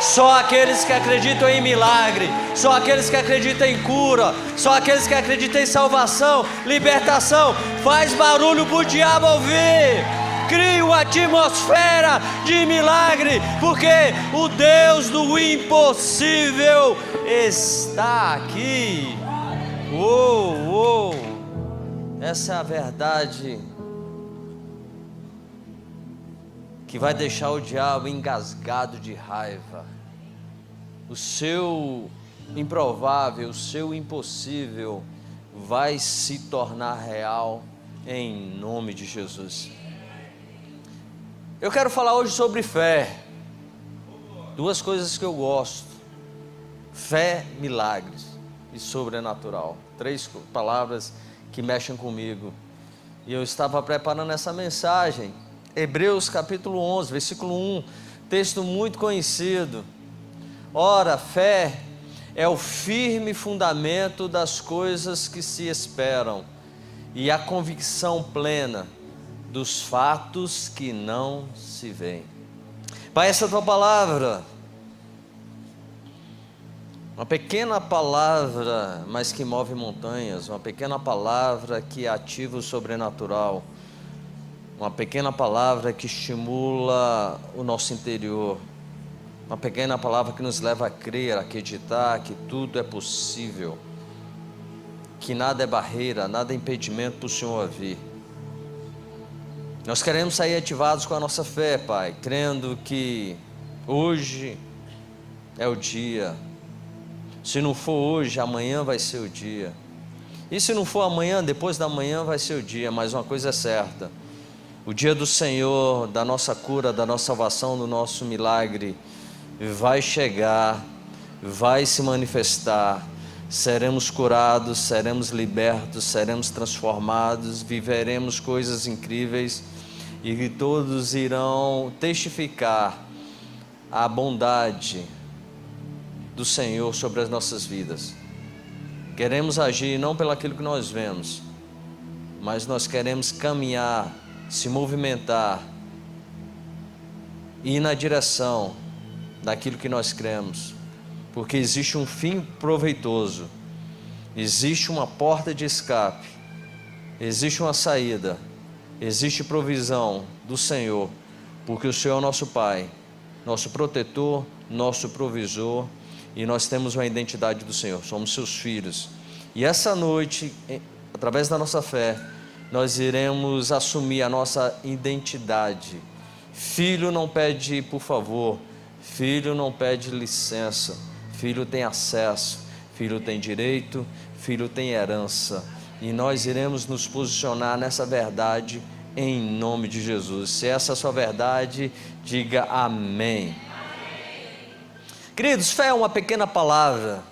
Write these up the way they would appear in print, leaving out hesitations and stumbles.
Só aqueles que acreditam em milagre, só aqueles que acreditam em cura, só aqueles que acreditam em salvação, libertação. Faz barulho para o diabo ouvir. Crie uma atmosfera de milagre, porque o Deus do impossível está aqui. Essa é a verdade que vai deixar o diabo engasgado de raiva. O seu improvável, o seu impossível vai se tornar real em nome de Jesus. Eu quero falar hoje sobre fé. Duas coisas que eu gosto: fé, milagres e sobrenatural. Três palavras que mexem comigo. E eu estava preparando essa mensagem. Hebreus capítulo 11, versículo 1, texto muito conhecido. Ora, fé é o firme fundamento das coisas que se esperam e a convicção plena dos fatos que não se veem. Pai, essa tua palavra, uma pequena palavra, mas que move montanhas, uma pequena palavra que ativa o sobrenatural, uma pequena palavra que estimula o nosso interior, uma pequena palavra que nos leva a crer, a acreditar que tudo é possível, que nada é barreira, nada é impedimento para o Senhor vir. Nós queremos sair ativados com a nossa fé, Pai, crendo que hoje é o dia. Se não for hoje, amanhã vai ser o dia. E se não for amanhã, depois da manhã vai ser o dia. Mas uma coisa é certa: o dia do Senhor, da nossa cura, da nossa salvação, do nosso milagre, vai chegar, vai se manifestar. Seremos curados, seremos libertos, seremos transformados, viveremos coisas incríveis e todos irão testificar a bondade do Senhor sobre as nossas vidas. Queremos agir não pelo aquilo que nós vemos, mas nós queremos caminhar, se movimentar, ir na direção daquilo que nós cremos, porque existe um fim proveitoso, existe uma porta de escape, existe uma saída, existe provisão do Senhor, porque o Senhor é o nosso Pai, nosso protetor, nosso provisor, e nós temos uma identidade do Senhor, somos seus filhos. E essa noite, através da nossa fé, nós iremos assumir a nossa identidade. Filho não pede por favor, filho não pede licença, filho tem acesso, filho tem direito, filho tem herança. E nós iremos nos posicionar nessa verdade em nome de Jesus. Se essa é a sua verdade, diga amém. Queridos, fé é uma pequena palavra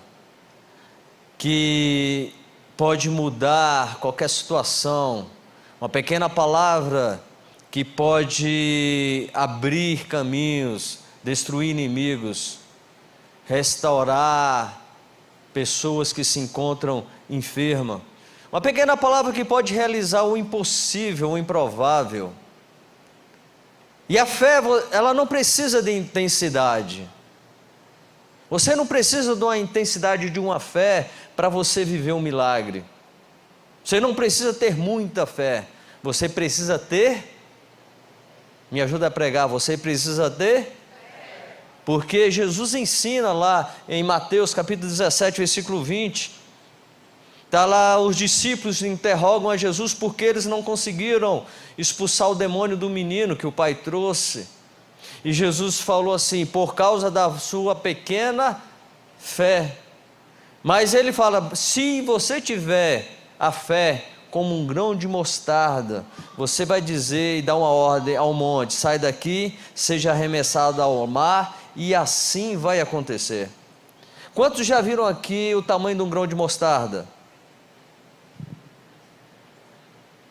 que pode mudar qualquer situação, uma pequena palavra que pode abrir caminhos, destruir inimigos, restaurar pessoas que se encontram enfermas, uma pequena palavra que pode realizar o impossível, o improvável. E a fé, ela não precisa de intensidade. Você não precisa de uma intensidade de uma fé para você viver um milagre. Você não precisa ter muita fé. Você precisa ter, me ajuda a pregar, você precisa ter, porque Jesus ensina lá em Mateus capítulo 17, versículo 20, está lá, os discípulos interrogam a Jesus porque eles não conseguiram expulsar o demônio do menino que o pai trouxe. E Jesus falou assim: por causa da sua pequena fé. Mas ele fala: se você tiver a fé como um grão de mostarda, você vai dizer e dar uma ordem ao monte: sai daqui, seja arremessado ao mar, e assim vai acontecer. Quantos já viram aqui o tamanho de um grão de mostarda?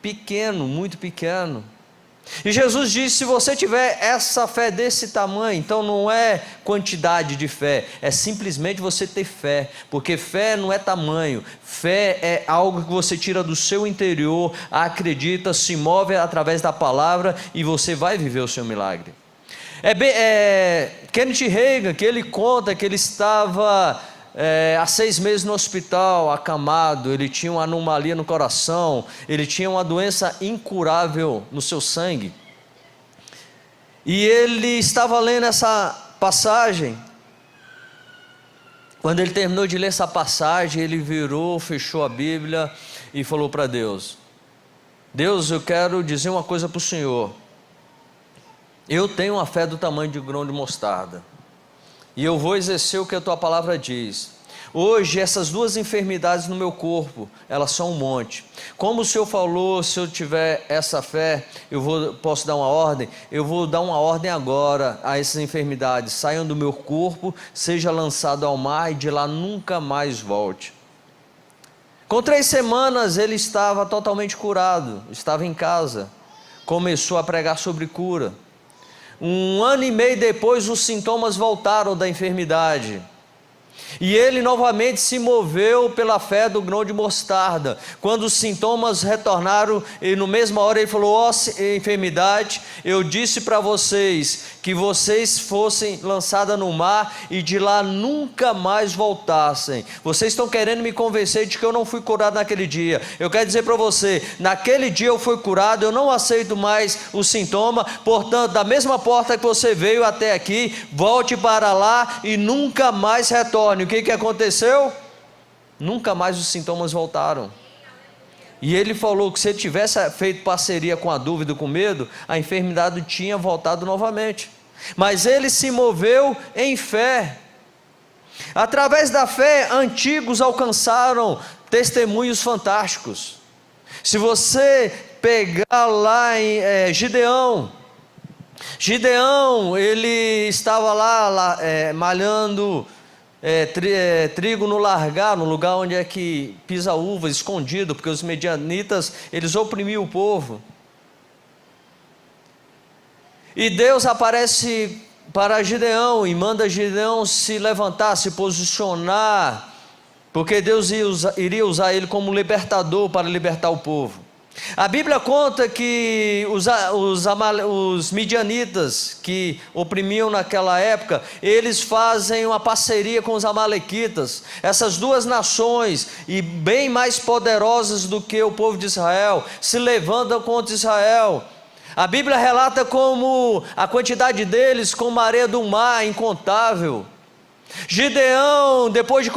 Pequeno, muito pequeno. E Jesus disse: se você tiver essa fé desse tamanho, então não é quantidade de fé, é simplesmente você ter fé, porque fé não é tamanho, fé é algo que você tira do seu interior, acredita, se move através da palavra e você vai viver o seu milagre. Kenneth Hagin, que ele conta que ele estava há 6 meses no hospital, acamado, ele tinha uma anomalia no coração, ele tinha uma doença incurável no seu sangue. E ele estava lendo essa passagem. Quando ele terminou de ler essa passagem, ele virou, fechou a Bíblia e falou para Deus: Deus, eu quero dizer uma coisa para o Senhor. Eu tenho uma fé do tamanho de um grão de mostarda, e eu vou exercer o que a tua palavra diz. Hoje essas 2 enfermidades no meu corpo, elas são um monte. Como o Senhor falou, se eu tiver essa fé, posso dar uma ordem? Eu vou dar uma ordem agora a essas enfermidades: saiam do meu corpo, seja lançado ao mar e de lá nunca mais volte. Com 3 semanas ele estava totalmente curado, estava em casa, começou a pregar sobre cura. 1 ano e meio depois os sintomas voltaram da enfermidade. E ele novamente se moveu pela fé do grão de mostarda. Quando os sintomas retornaram, e no mesma hora ele falou: ó enfermidade, eu disse para vocês que vocês fossem lançadas no mar e de lá nunca mais voltassem. Vocês estão querendo me convencer de que eu não fui curado naquele dia. Eu quero dizer para você, naquele dia eu fui curado, eu não aceito mais o sintoma. Portanto, da mesma porta que você veio até aqui, volte para lá e nunca mais retorne. O que aconteceu? Nunca mais os sintomas voltaram. E ele falou que se ele tivesse feito parceria com a dúvida, com medo, a enfermidade tinha voltado novamente. Mas ele se moveu em fé. Através da fé, antigos alcançaram testemunhos fantásticos. Se você pegar lá em Gideão, ele estava lá malhando trigo no largar, no lugar onde é que pisa uva, escondido, porque os medianitas, eles oprimiam o povo. E Deus aparece para Gideão e manda Gideão se levantar, se posicionar, porque Deus iria usar ele como libertador para libertar o povo. A Bíblia conta que os midianitas que oprimiam naquela época, eles fazem uma parceria com os amalequitas. Essas 2 nações, e bem mais poderosas do que o povo de Israel, se levantam contra Israel. A Bíblia relata como a quantidade deles, como a areia do mar, incontável. Gideão, depois de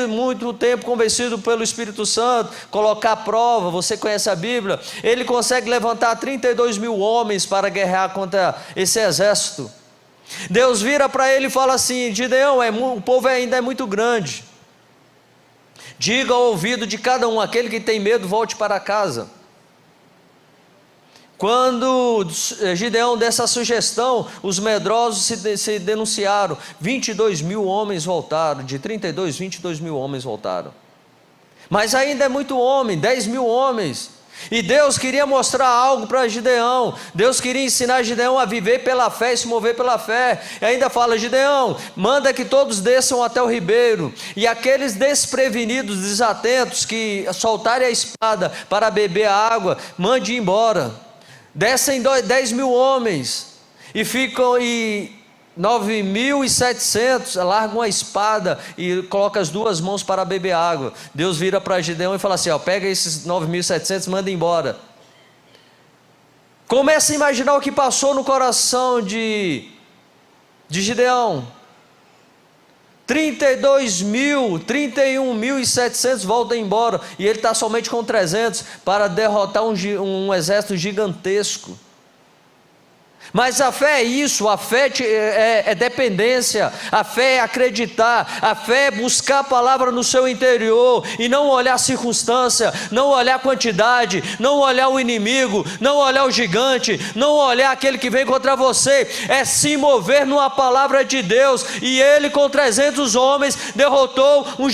muito tempo convencido pelo Espírito Santo, colocar à prova, você conhece a Bíblia, ele consegue levantar 32 mil homens para guerrear contra esse exército. Deus vira para ele e fala assim: Gideão, o povo ainda é muito grande, diga ao ouvido de cada um, aquele que tem medo, volte para casa. Quando Gideão deu essa sugestão, os medrosos se denunciaram. 22 mil homens voltaram. De 32, 22 mil homens voltaram. Mas ainda é muito homem, 10 mil homens. E Deus queria mostrar algo para Gideão. Deus queria ensinar Gideão a viver pela fé e se mover pela fé. E ainda fala: Gideão, manda que todos desçam até o ribeiro, e aqueles desprevenidos, desatentos, que soltarem a espada para beber a água, mande ir embora. Descem 10 mil homens e ficam 9.700, largam a espada e colocam as 2 mãos para beber água. Deus vira para Gideão e fala assim: pega esses 9.700, manda embora. Começa a imaginar o que passou no coração de Gideão. 31.700 voltam embora, e ele está somente com 300 para derrotar um exército gigantesco. Mas a fé é isso, a fé é dependência, a fé é acreditar, a fé é buscar a palavra no seu interior, e não olhar a circunstância, não olhar a quantidade, não olhar o inimigo, não olhar o gigante, não olhar aquele que vem contra você, é se mover numa palavra de Deus. E ele com 300 homens derrotou um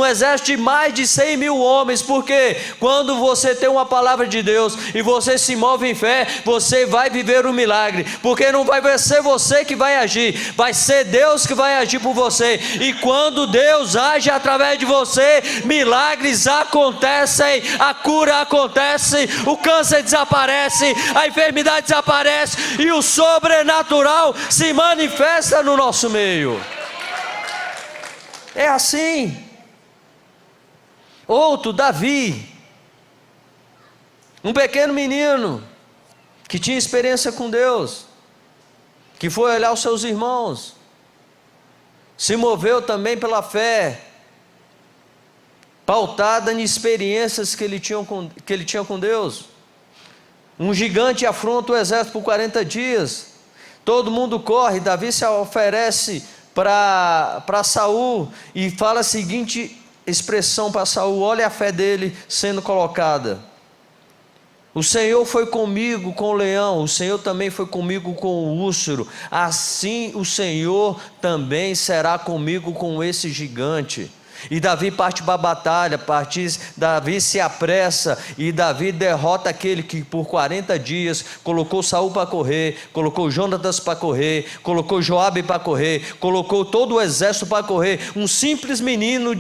exército de mais de 100 mil homens, porque quando você tem uma palavra de Deus, e você se move em fé, você vai viver o milagre. milagre, porque não vai ser você que vai agir, vai ser Deus que vai agir por você. E quando Deus age através de você, milagres acontecem, a cura acontece, o câncer desaparece, a enfermidade desaparece e o sobrenatural se manifesta no nosso meio. É assim. Outro, Davi, um pequeno menino que tinha experiência com Deus, que foi olhar os seus irmãos, se moveu também pela fé, pautada em experiências que ele tinha com Deus. Um gigante afronta o exército por 40 dias, todo mundo corre, Davi se oferece para Saul e fala a seguinte expressão para Saul: olha a fé dele sendo colocada: o Senhor foi comigo com o leão, o Senhor também foi comigo com o úrsuro, assim o Senhor também será comigo com esse gigante. E Davi parte para a batalha, Davi se apressa, e Davi derrota aquele que por 40 dias colocou Saul para correr, colocou Jonatas para correr, colocou Joabe para correr, colocou todo o exército para correr, um simples menino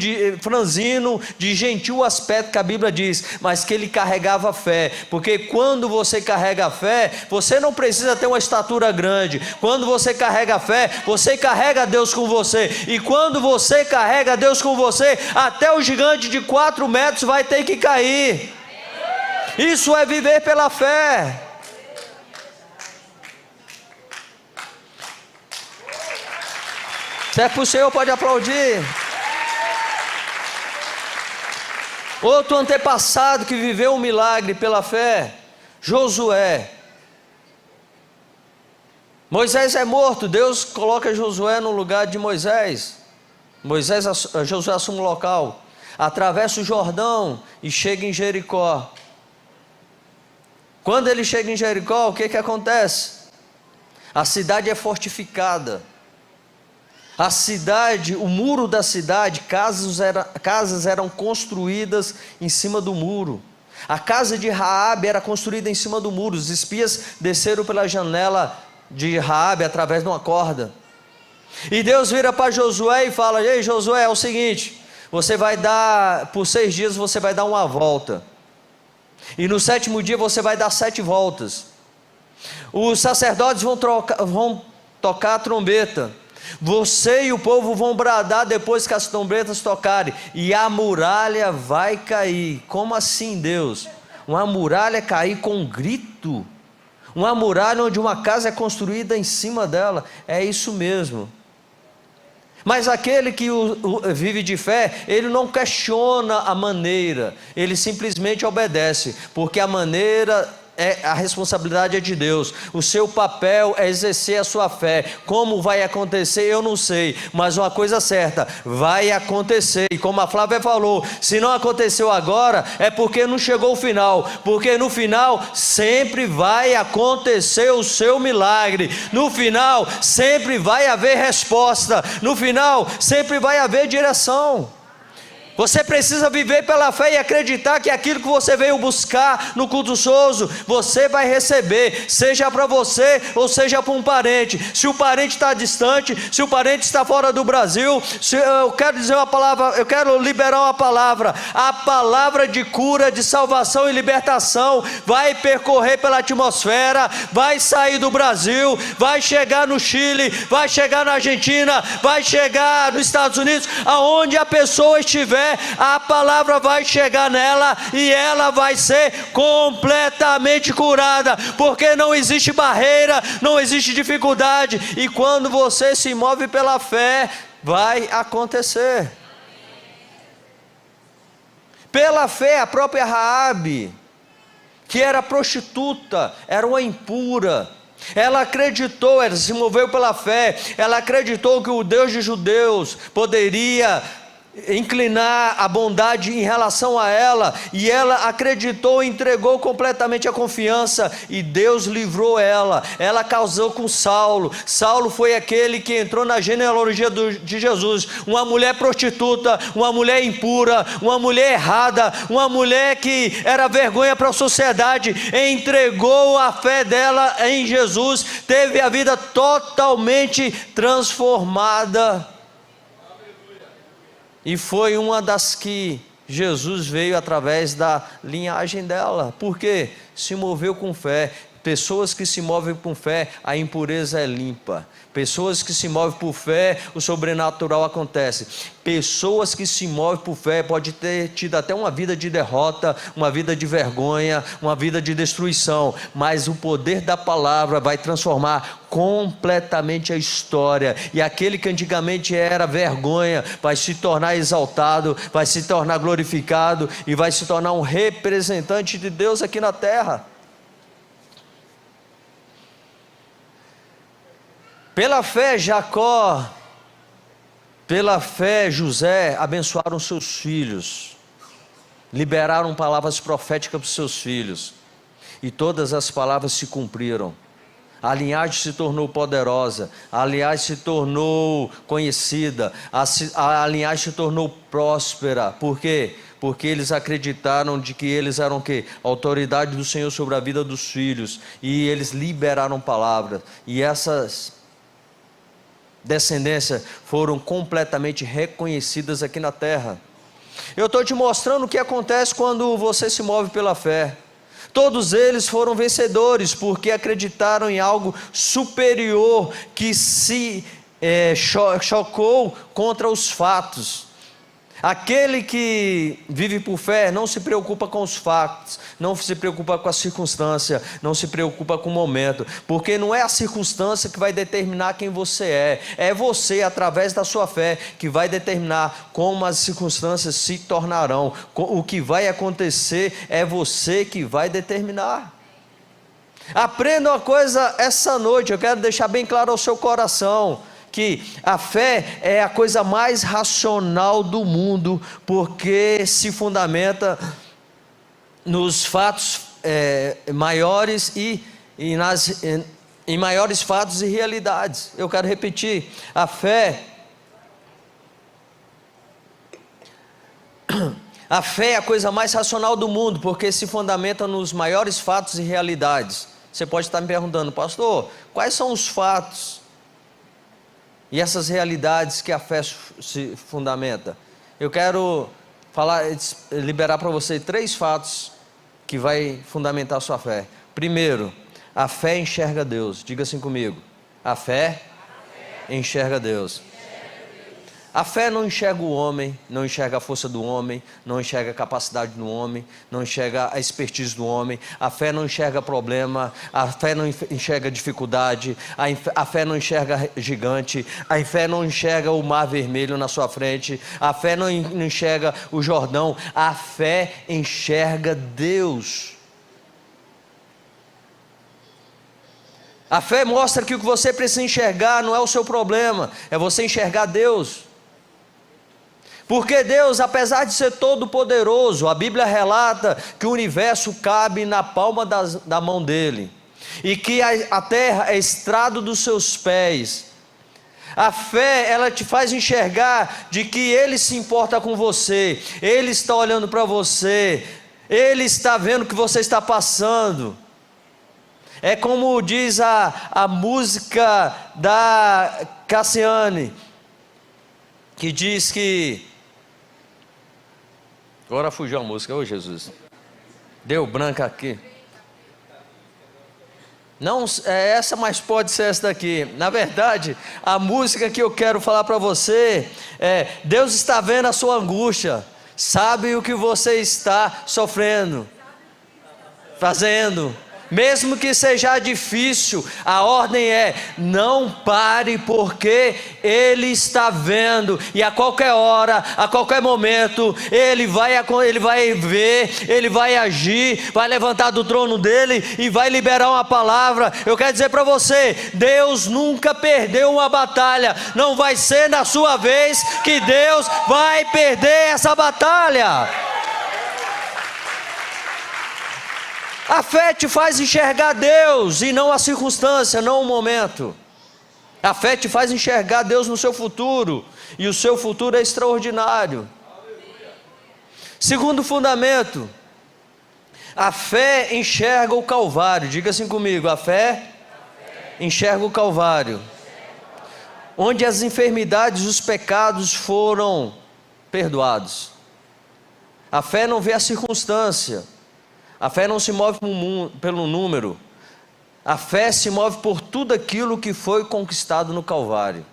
franzino, de gentil aspecto, que a Bíblia diz, mas que ele carregava fé, porque quando você carrega fé, você não precisa ter uma estatura grande. Quando você carrega fé, você carrega Deus com você, e quando você carrega Deus com você, até o gigante de 4 metros vai ter que cair. Isso é viver pela fé. Se é para o Senhor, pode aplaudir. Outro antepassado que viveu um milagre pela fé, Josué. Moisés é morto, Deus coloca Josué no lugar de Moisés. Josué assume o local, atravessa o Jordão e chega em Jericó. Quando ele chega em Jericó, o que acontece? A cidade é fortificada. A cidade, o muro da cidade, casas eram construídas em cima do muro. A casa de Raabe era construída em cima do muro. Os espias desceram pela janela de Raabe através de uma corda. E Deus vira para Josué e fala: ei Josué, é o seguinte, você vai dar, por 6 dias você vai dar uma volta, e no 7º dia você vai dar 7 voltas. Os sacerdotes vão tocar a trombeta, você e o povo vão bradar depois que as trombetas tocarem, e a muralha vai cair. Como assim, Deus? Uma muralha cair com um grito? Uma muralha onde uma casa é construída em cima dela? É isso mesmo. Mas aquele que vive de fé, ele não questiona a maneira, ele simplesmente obedece, porque a maneira, a responsabilidade é de Deus. O seu papel é exercer a sua fé. Como vai acontecer eu não sei, mas uma coisa certa, vai acontecer. E como a Flávia falou, se não aconteceu agora, é porque não chegou o final, porque no final sempre vai acontecer o seu milagre, no final sempre vai haver resposta, no final sempre vai haver direção. Você precisa viver pela fé e acreditar que aquilo que você veio buscar no culto Souza, você vai receber, seja para você ou seja para um parente. Se o parente está distante, se o parente está fora do Brasil, eu quero dizer uma palavra, eu quero liberar uma palavra, a palavra de cura, de salvação e libertação vai percorrer pela atmosfera, vai sair do Brasil, vai chegar no Chile, vai chegar na Argentina, vai chegar nos Estados Unidos, aonde a pessoa estiver, a palavra vai chegar nela e ela vai ser completamente curada, porque não existe barreira, não existe dificuldade, e quando você se move pela fé, vai acontecer. Pela fé, a própria Raabe, que era prostituta, era uma impura, ela acreditou, ela se moveu pela fé, ela acreditou que o Deus de judeus poderia inclinar a bondade em relação a ela, e ela acreditou, entregou completamente a confiança, e Deus livrou ela. Ela casou com Saulo. Saulo foi aquele que entrou na genealogia de Jesus, uma mulher prostituta, uma mulher impura, uma mulher errada, uma mulher que era vergonha para a sociedade, entregou a fé dela em Jesus, teve a vida totalmente transformada, e foi uma das que Jesus veio através da linhagem dela. Por quê? Se moveu com fé. Pessoas que se movem com fé, a impureza é limpa. Pessoas que se movem por fé, o sobrenatural acontece. Pessoas que se movem por fé, pode ter tido até uma vida de derrota, uma vida de vergonha, uma vida de destruição, mas o poder da palavra vai transformar completamente a história, e aquele que antigamente era vergonha, vai se tornar exaltado, vai se tornar glorificado, e vai se tornar um representante de Deus aqui na terra. Pela fé Jacó, pela fé José abençoaram seus filhos, liberaram palavras proféticas para os seus filhos, e todas as palavras se cumpriram. A linhagem se tornou poderosa, a linhagem se tornou conhecida, a linhagem se tornou próspera. Por quê? Porque eles acreditaram de que eles eram o quê? A autoridade do Senhor sobre a vida dos filhos, e eles liberaram palavras, e essas descendências foram completamente reconhecidas aqui na terra. Eu estou te mostrando o que acontece quando você se move pela fé. Todos eles foram vencedores, porque acreditaram em algo superior, que se chocou contra os fatos. Aquele que vive por fé não se preocupa com os fatos, não se preocupa com a circunstância, não se preocupa com o momento, porque não é a circunstância que vai determinar quem você é você, através da sua fé, que vai determinar como as circunstâncias se tornarão. O que vai acontecer é você que vai determinar. Aprenda uma coisa essa noite, eu quero deixar bem claro ao seu coração, que a fé é a coisa mais racional do mundo, porque se fundamenta nos fatos maiores em maiores fatos e realidades. Eu quero repetir, a fé é a coisa mais racional do mundo, porque se fundamenta nos maiores fatos e realidades. Você pode estar me perguntando, pastor, quais são os fatos e essas realidades que a fé se fundamenta? Eu quero liberar para você 3 fatos que vai fundamentar a sua fé. Primeiro, a fé enxerga Deus. Diga assim comigo: a fé enxerga Deus. A fé não enxerga o homem, não enxerga a força do homem, não enxerga a capacidade do homem, não enxerga a expertise do homem. A fé não enxerga problema, a fé não enxerga dificuldade, a fé não enxerga gigante, a fé não enxerga o mar vermelho na sua frente, a fé não enxerga o Jordão, a fé enxerga Deus. A fé mostra que o que você precisa enxergar não é o seu problema, é você enxergar Deus. Porque Deus, apesar de ser todo poderoso, a Bíblia relata que o universo cabe na palma da mão dele, e que a terra é estrado dos seus pés. A fé, ela te faz enxergar de que Ele se importa com você, Ele está olhando para você, Ele está vendo o que você está passando. É como diz a música da Cassiane, que diz que... Agora fugiu a música, ô Jesus, deu branca aqui. Não é essa, mas pode ser essa daqui. Na verdade, a música que eu quero falar para você é: Deus está vendo a sua angústia, sabe o que você está sofrendo, fazendo, Mesmo que seja difícil, a ordem é: não pare, porque Ele está vendo, e a qualquer hora, a qualquer momento, Ele vai ver, Ele vai agir, vai levantar do trono dEle e vai liberar uma palavra. Eu quero dizer para você, Deus nunca perdeu uma batalha, não vai ser na sua vez que Deus vai perder essa batalha. A fé te faz enxergar Deus e não a circunstância, não o momento. A fé te faz enxergar Deus no seu futuro, e o seu futuro é extraordinário. Segundo fundamento, a fé enxerga o Calvário. Diga assim comigo: a fé enxerga o Calvário, onde as enfermidades e os pecados foram perdoados. A fé não vê a circunstância, a fé não se move pelo número, a fé se move por tudo aquilo que foi conquistado no Calvário.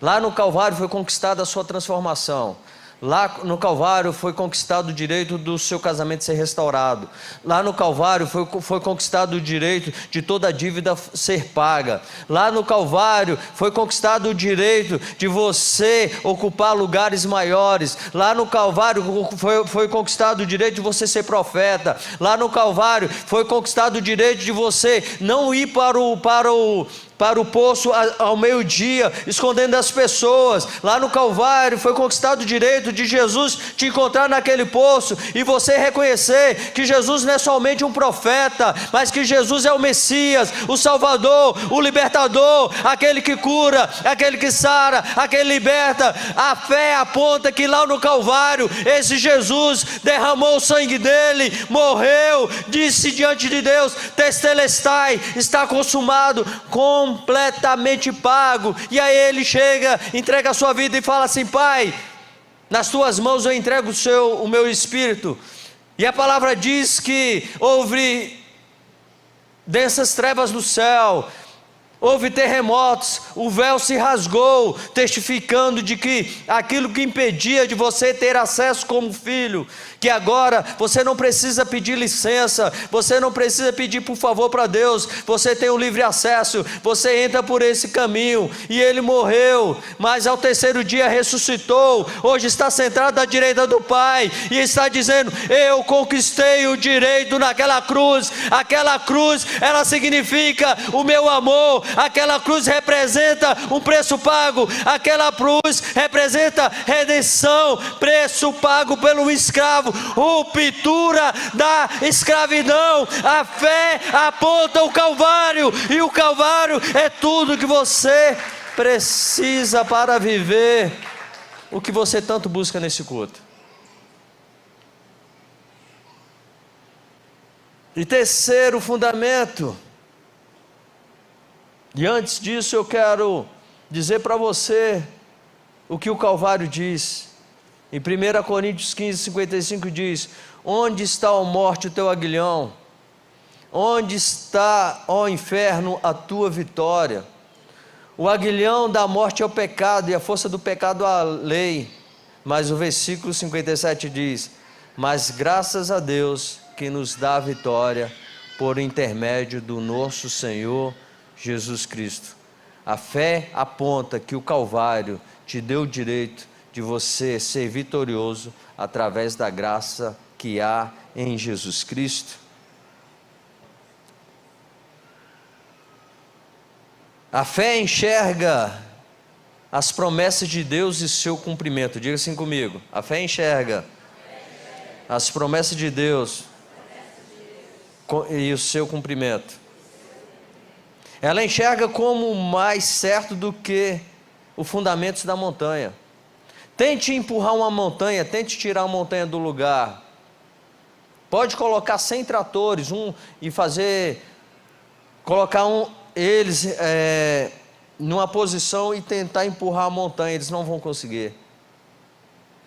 Lá no Calvário foi conquistada a sua transformação. Lá no Calvário foi conquistado o direito do seu casamento ser restaurado. Lá no Calvário foi conquistado o direito de toda a dívida ser paga. Lá no Calvário foi conquistado o direito de você ocupar lugares maiores. Lá no Calvário foi conquistado o direito de você ser profeta. Lá no Calvário foi conquistado o direito de você não ir para o poço ao meio-dia, escondendo as pessoas. Lá no Calvário foi conquistado o direito de Jesus te encontrar naquele poço e você reconhecer que Jesus não é somente um profeta, mas que Jesus é o Messias, o Salvador, o Libertador, aquele que cura, aquele que sara, aquele que liberta. A fé aponta que lá no Calvário, esse Jesus derramou o sangue dele, morreu, disse diante de Deus: Tetelestai, está consumado, completamente pago. E aí ele chega, entrega a sua vida e fala assim: Pai, nas tuas mãos eu entrego o meu espírito. E a palavra diz que houve densas trevas no céu, houve terremotos, o véu se rasgou, testificando de que aquilo que impedia de você ter acesso como filho, que agora você não precisa pedir licença, você não precisa pedir por favor para Deus, você tem um livre acesso, você entra por esse caminho. E ele morreu, mas ao terceiro dia ressuscitou, hoje está sentado à direita do Pai, e está dizendo: eu conquistei o direito naquela cruz. Aquela cruz, ela significa o meu amor, aquela cruz representa um preço pago, aquela cruz representa redenção, preço pago pelo escravo, ruptura da escravidão. A fé aponta o Calvário, e o Calvário é tudo que você precisa para viver o que você tanto busca nesse culto. E terceiro fundamento, e antes disso eu quero dizer para você o que o Calvário diz. Em 1 Coríntios 15:55 diz: onde está, ó morte, o teu aguilhão? Onde está, ó inferno, a tua vitória? O aguilhão da morte é o pecado, e a força do pecado a lei. Mas o versículo 57 diz: mas graças a Deus que nos dá a vitória por intermédio do nosso Senhor Jesus Cristo. A fé aponta que o Calvário te deu o direito de você ser vitorioso através da graça que há em Jesus Cristo. A fé enxerga as promessas de Deus e seu cumprimento. Diga assim comigo: a fé enxerga as promessas de Deus e o seu cumprimento. Ela enxerga como mais certo do que os fundamentos da montanha. Tente empurrar uma montanha, tente tirar uma montanha do lugar. Pode colocar 100 tratores, colocar eles numa posição e tentar empurrar a montanha, eles não vão conseguir.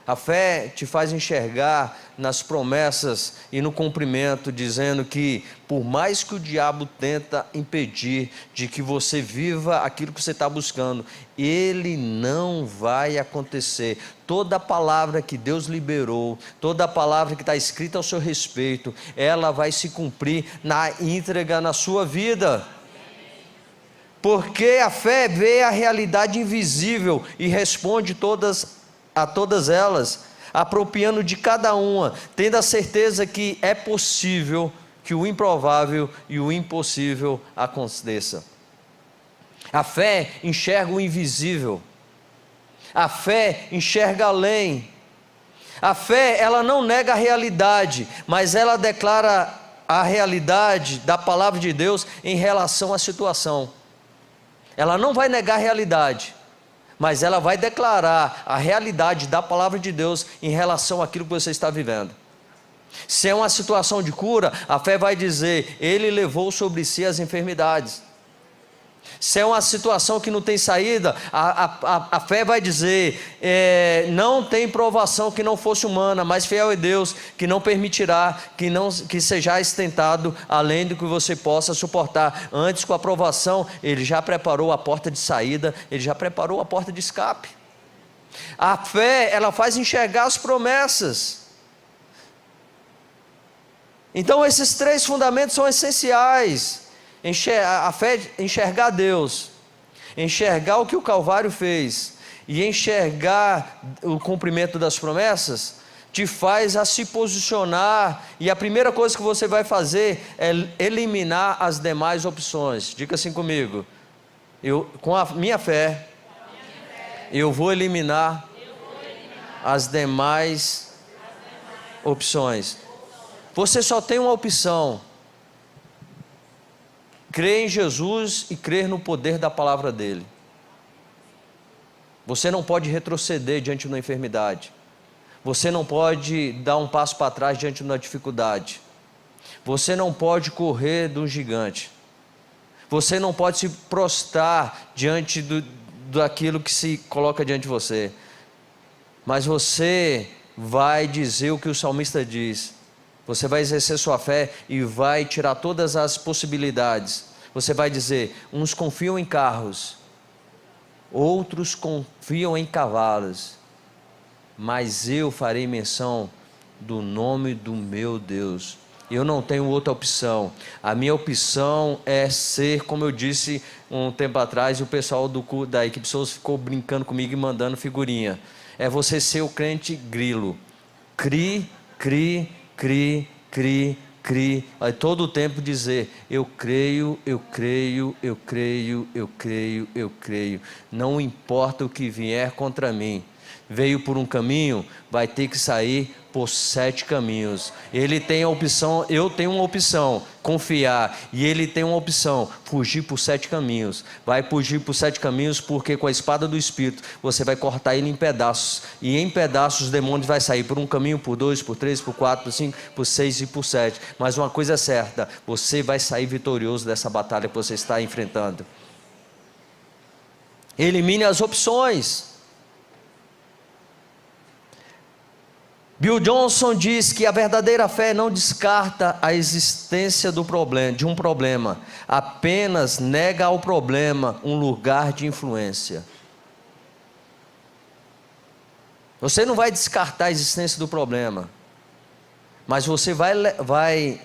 A fé te faz enxergar nas promessas e no cumprimento, dizendo que por mais que o diabo tenta impedir de que você viva aquilo que você está buscando, ele não vai acontecer. Toda palavra que Deus liberou, toda palavra que está escrita ao seu respeito, ela vai se cumprir na íntegra na sua vida. Porque a fé vê a realidade invisível e responde a todas elas, apropriando de cada uma, tendo a certeza que é possível que o improvável e o impossível aconteça. A fé enxerga o invisível, a fé enxerga além. A fé, ela não nega a realidade, mas ela declara a realidade da palavra de Deus em relação à situação. Ela não vai negar a realidade, mas ela vai declarar a realidade da palavra de Deus em relação àquilo que você está vivendo. Se é uma situação de cura, a fé vai dizer, ele levou sobre si as enfermidades. Se é uma situação que não tem saída, a fé vai dizer, não tem provação que não fosse humana, mas fiel é Deus, que não permitirá que sejais tentado além do que você possa suportar. Antes, com a provação, ele já preparou a porta de saída, ele já preparou a porta de escape. A fé, ela faz enxergar as promessas. Então esses três fundamentos são essenciais. A fé, enxergar Deus, enxergar o que o Calvário fez e enxergar o cumprimento das promessas, te faz a se posicionar, e a primeira coisa que você vai fazer é eliminar as demais opções. Diga assim comigo, com a minha fé, eu vou eliminar as demais opções. Você só tem uma opção: crer em Jesus e crer no poder da palavra dele. Você não pode retroceder diante de uma enfermidade. Você não pode dar um passo para trás diante de uma dificuldade. Você não pode correr de um gigante. Você não pode se prostrar diante daquilo que se coloca diante de você. Mas você vai dizer o que o salmista diz. Você vai exercer sua fé e vai tirar todas as possibilidades. Você vai dizer, uns confiam em carros, outros confiam em cavalos, mas eu farei menção do nome do meu Deus. Eu não tenho outra opção. A minha opção é ser, como eu disse um tempo atrás, e o pessoal da equipe Souza ficou brincando comigo e mandando figurinha. É você ser o crente grilo. Cri, cri, cri, cri, cri, aí todo o tempo dizer, eu creio, eu creio, eu creio, eu creio, eu creio, não importa o que vier contra mim. Veio por um caminho, vai ter que sair por 7 caminhos. Ele tem a opção, eu tenho uma opção, confiar, e ele tem uma opção, fugir por 7 caminhos. Vai fugir por 7 caminhos, porque com a espada do Espírito, você vai cortar ele em pedaços, e em pedaços os demônios vai sair por um caminho, por 2, por 3, por 4, por 5, por 6 e por 7. Mas uma coisa é certa, você vai sair vitorioso dessa batalha que você está enfrentando. Elimine as opções. Bill Johnson diz que a verdadeira fé não descarta a existência de um problema, apenas nega ao problema um lugar de influência. Você não vai descartar a existência do problema, mas você vai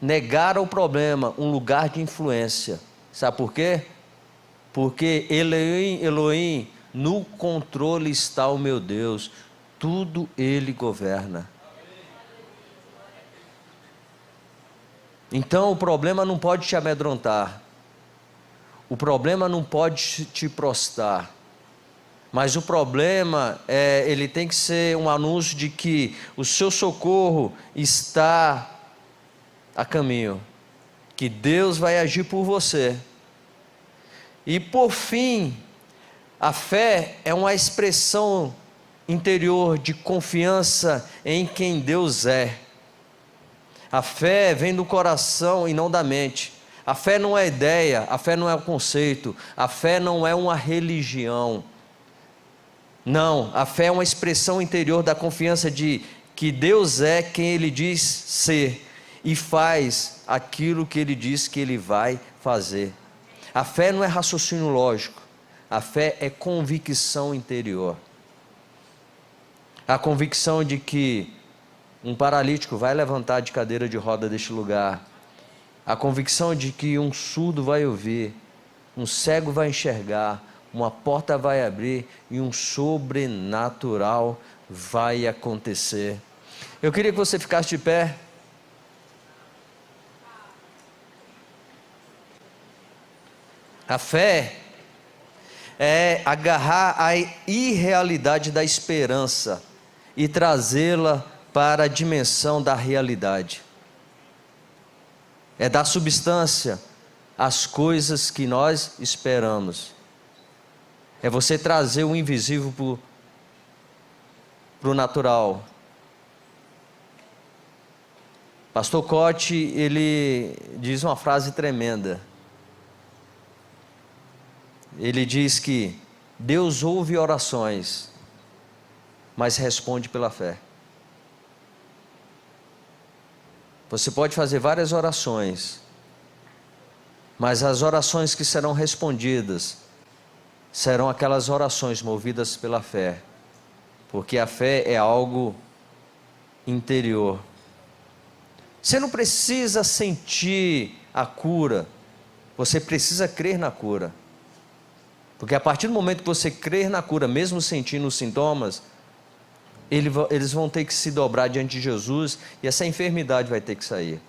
negar ao problema um lugar de influência. Sabe por quê? Porque Elohim, Elohim, no controle está o meu Deus. Tudo ele governa. Então o problema não pode te amedrontar, o problema não pode te prostrar, mas o problema ele tem que ser um anúncio de que o seu socorro está a caminho, que Deus vai agir por você. E por fim, a fé é uma expressão interior de confiança em quem Deus é. A fé vem do coração e não da mente. A fé não é ideia, a fé não é um conceito, a fé não é uma religião. Não, a fé é uma expressão interior da confiança de que Deus é quem Ele diz ser e faz aquilo que Ele diz que Ele vai fazer. A fé não é raciocínio lógico, a fé é convicção interior. A convicção de que um paralítico vai levantar de cadeira de roda deste lugar. A convicção de que um surdo vai ouvir, um cego vai enxergar, uma porta vai abrir e um sobrenatural vai acontecer. Eu queria que você ficasse de pé. A fé é agarrar a irrealidade da esperança e trazê-la para a dimensão da realidade. É dar substância às coisas que nós esperamos. É você trazer o invisível para o natural. Pastor Cote, ele diz uma frase tremenda. Ele diz que Deus ouve orações, mas responde pela fé. Você pode fazer várias orações, mas as orações que serão respondidas serão aquelas orações movidas pela fé, porque a fé é algo interior. Você não precisa sentir a cura, você precisa crer na cura, porque a partir do momento que você crer na cura, mesmo sentindo os sintomas, eles vão ter que se dobrar diante de Jesus e essa enfermidade vai ter que sair.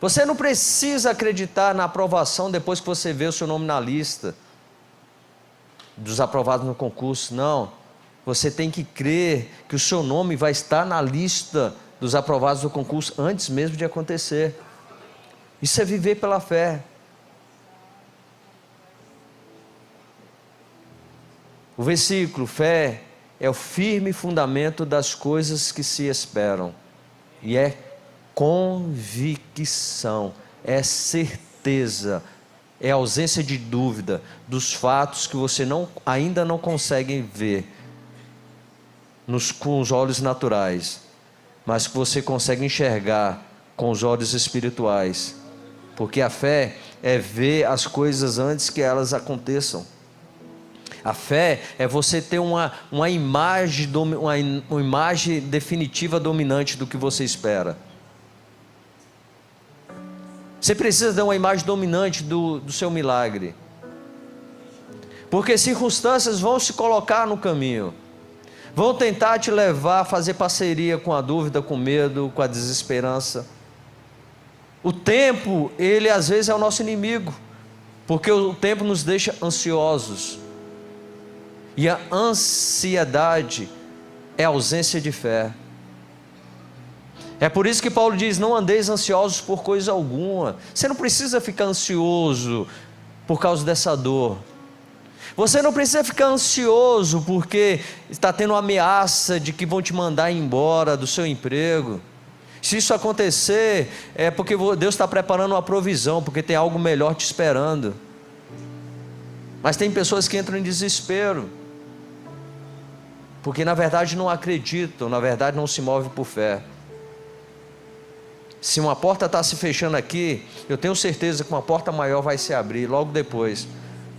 Você não precisa acreditar na aprovação depois que você vê o seu nome na lista dos aprovados no concurso, não. Você tem que crer que o seu nome vai estar na lista dos aprovados do concurso antes mesmo de acontecer. Isso é viver pela fé. O versículo, fé é o firme fundamento das coisas que se esperam, e é convicção, é certeza, é ausência de dúvida dos fatos que você ainda não consegue ver com os olhos naturais, mas que você consegue enxergar com os olhos espirituais, porque a fé é ver as coisas antes que elas aconteçam. A fé é você ter uma imagem definitiva dominante do que você espera. Você precisa ter uma imagem dominante do seu milagre, porque circunstâncias vão se colocar no caminho, vão tentar te levar a fazer parceria com a dúvida, com o medo, com a desesperança. O tempo, ele às vezes é o nosso inimigo, porque o tempo nos deixa ansiosos. E a ansiedade é ausência de fé. É por isso que Paulo diz, não andeis ansiosos por coisa alguma. Você não precisa ficar ansioso por causa dessa dor. Você não precisa ficar ansioso porque está tendo uma ameaça de que vão te mandar embora do seu emprego. Se isso acontecer, é porque Deus está preparando uma provisão, porque tem algo melhor te esperando. Mas tem pessoas que entram em desespero, porque na verdade não acreditam, na verdade não se movem por fé. Se uma porta está se fechando aqui, eu tenho certeza que uma porta maior vai se abrir logo depois,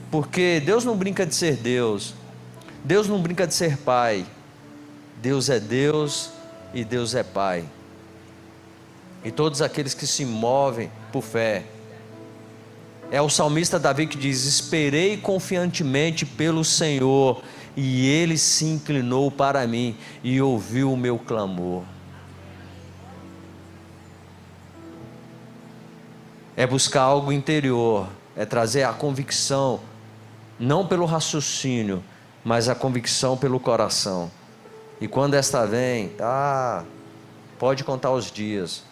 porque Deus não brinca de ser Deus, Deus não brinca de ser Pai, Deus é Deus e Deus é Pai, e todos aqueles que se movem por fé. É o salmista Davi que diz, esperei confiantemente pelo Senhor, e Ele se inclinou para mim, e ouviu o meu clamor. É buscar algo interior, é trazer a convicção, não pelo raciocínio, mas a convicção pelo coração. E quando esta vem, pode contar os dias,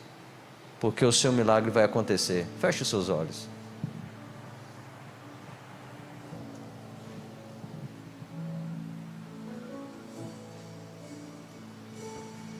porque o seu milagre vai acontecer. Feche os seus olhos.